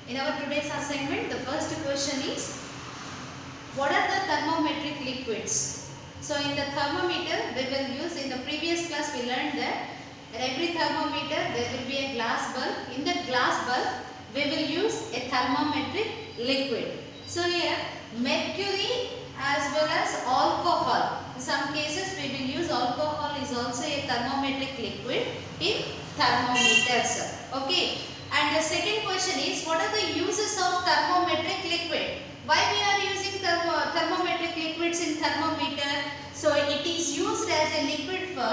In our today's assignment, the first question is, what are the thermometric liquids? So in the thermometer, we will use, in the previous class we learned that in every thermometer there will be a glass bulb. In that glass bulb, we will use a thermometric liquid. So here, mercury as well as alcohol. In some cases we will use alcohol is also a thermometric liquid in thermometers. Okay. And the second question is, what are the uses of thermometric liquid? Why we are using thermometric liquids in thermometer? So it is used as a liquid for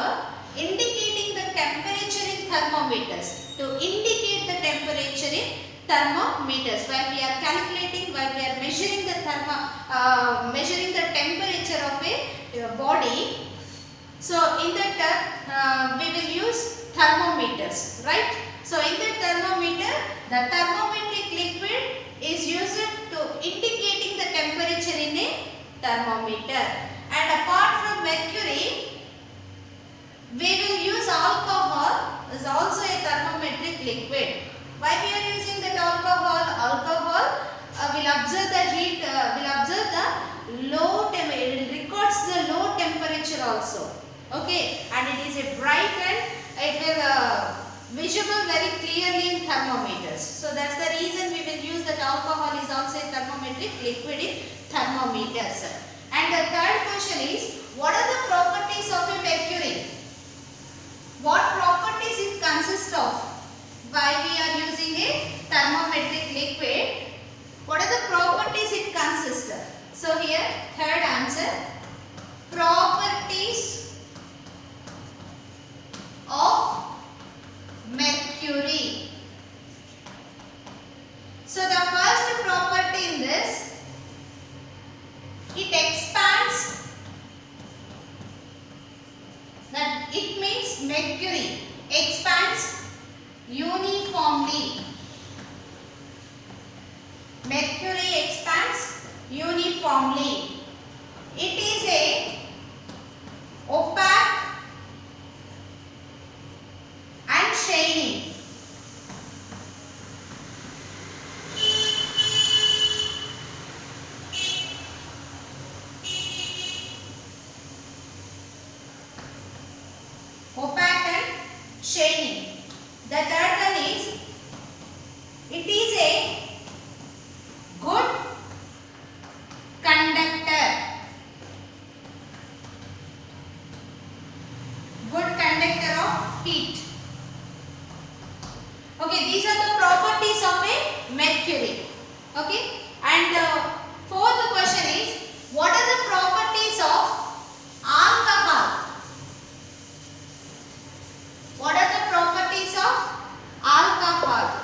indicating the temperature in thermometers. To indicate the temperature in thermometers, while we are calculating, while we are measuring the temperature of a body. So in that we will use thermometers, right? So in the thermometer, the thermometric liquid is used to indicating the temperature in a thermometer. And apart from mercury, we will use alcohol is also a thermometric liquid. Why we are using that alcohol? Alcohol will observe the heat, will observe the low temperature, it records the low temperature also. Okay, and it is a bright and it will visible very clearly in thermometers. So that's the reason we will use that alcohol is also a thermometric liquid in thermometers. And the third question is, what are the properties of a mercury? What properties it consists of? Why we are using a thermometric liquid? What are the properties it consists of? So here, third answer, properties of mercury. So the first property in this, it expands, that it means mercury expands uniformly. Mercury expands uniformly. It is a opaque and shining. Opaque and shining. The third one is, it is a good conductor. Good conductor of heat. Okay, these are the properties of a mercury. Okay, and the fourth question is, what are the properties of alcohol? What are the properties of alcohol?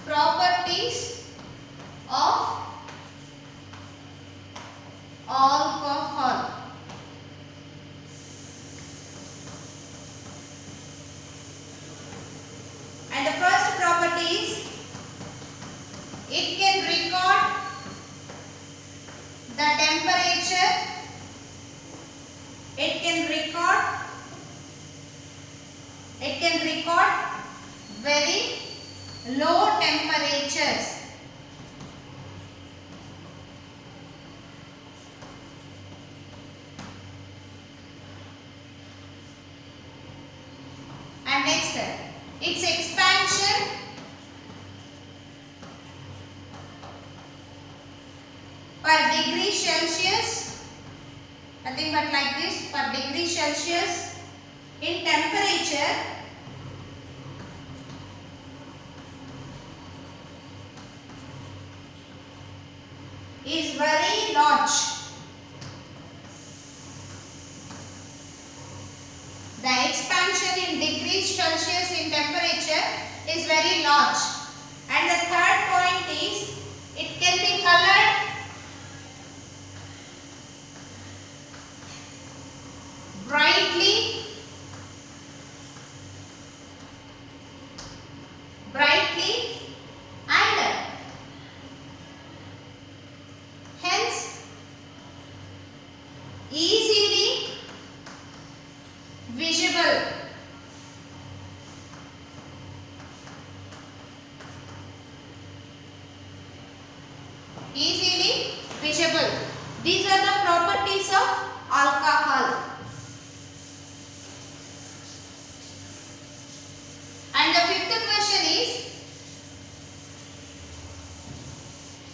Properties of alcohol. And the first property is, it can record the temperature. It can record very low temperatures. And next, its expansion per degree Celsius, nothing but like this, per degree Celsius in temperature is very large. The expansion in degrees Celsius in temperature is very large. And the third point is, it can be colored brightly and hence easily visible. quenchable. These are the properties of alcohol. And the fifth question is,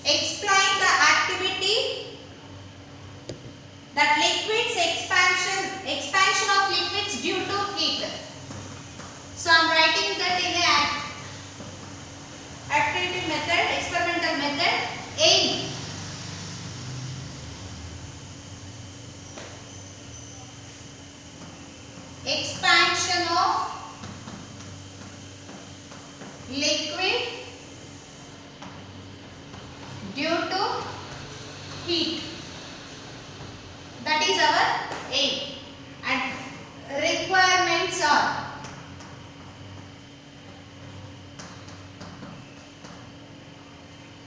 explain the activity that liquids expansion of liquids due to heat. So I am writing that in a activity method, experimental method. Aim. Expansion of liquid due to heat. That is our aim. And requirements are,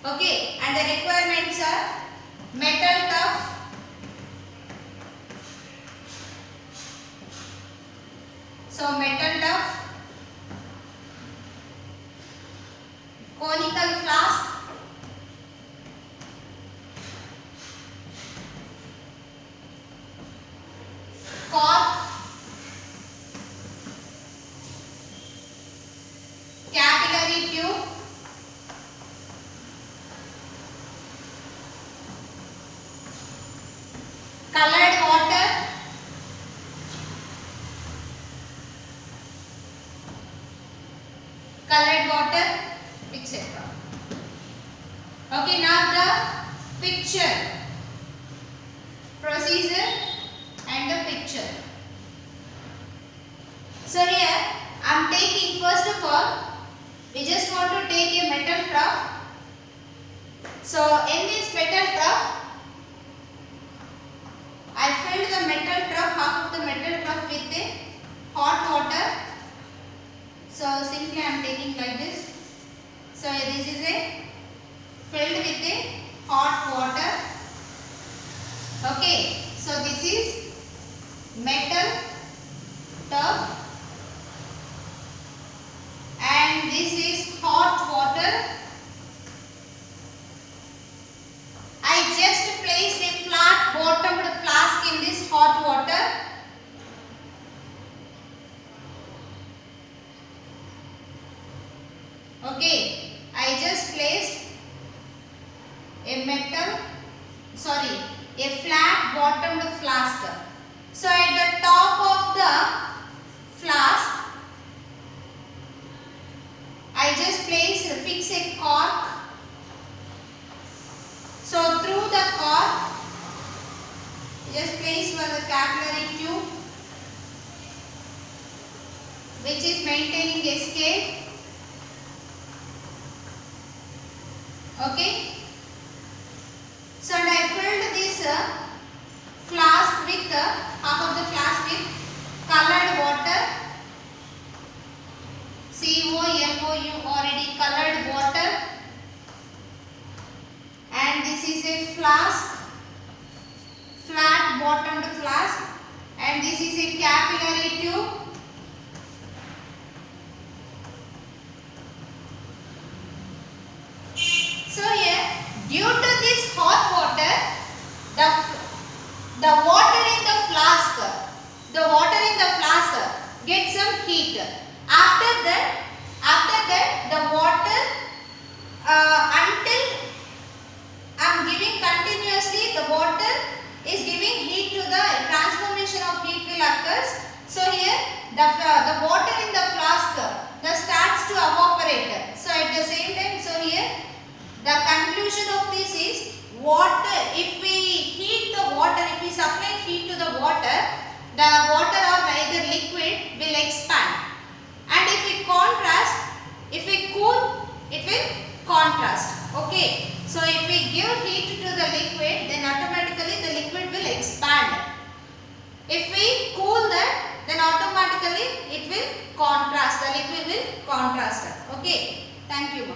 okay, and the requirements are metal tough, so metal tough, conical flask, cork, capillary tube, colored water, etc. Okay, now the picture, procedure and the picture. So here I am taking, first of all, we just want to take a metal trough. So in this metal trough, I filled the metal trough, half of the metal trough with a hot water. So simply I am taking like this. So this is a filled with a hot water. Okay, so this is metal tub and this is hot water. I just placed a flat bottomed flask in this hot water. Okay, I just placed a flat bottomed flask. So at the top of the flask, I just fix a cork. So through the cork, just place the capillary tube, which is maintaining escape. Okay. So and I filled this flask with half of the flask with colored water. COLOU, already colored water. And this is a flask, flat bottomed flask, and this is a capillary tube. So here, due to this hot water, the water in the flask gets some heat. After that the water, until I am giving continuously, the water is giving heat to the transformation of heat will occurs. So here the water in the flask starts to evaporate. So at the same time, so here the conclusion of this is, water, if we heat the water, if we supply heat to the water or either liquid will expand. And if we contrast, if we cool, it will contrast. Okay. So if we give heat to the liquid, then automatically the liquid will expand. If we cool that, then automatically it will contrast. The liquid will contrast. Okay. Thank you.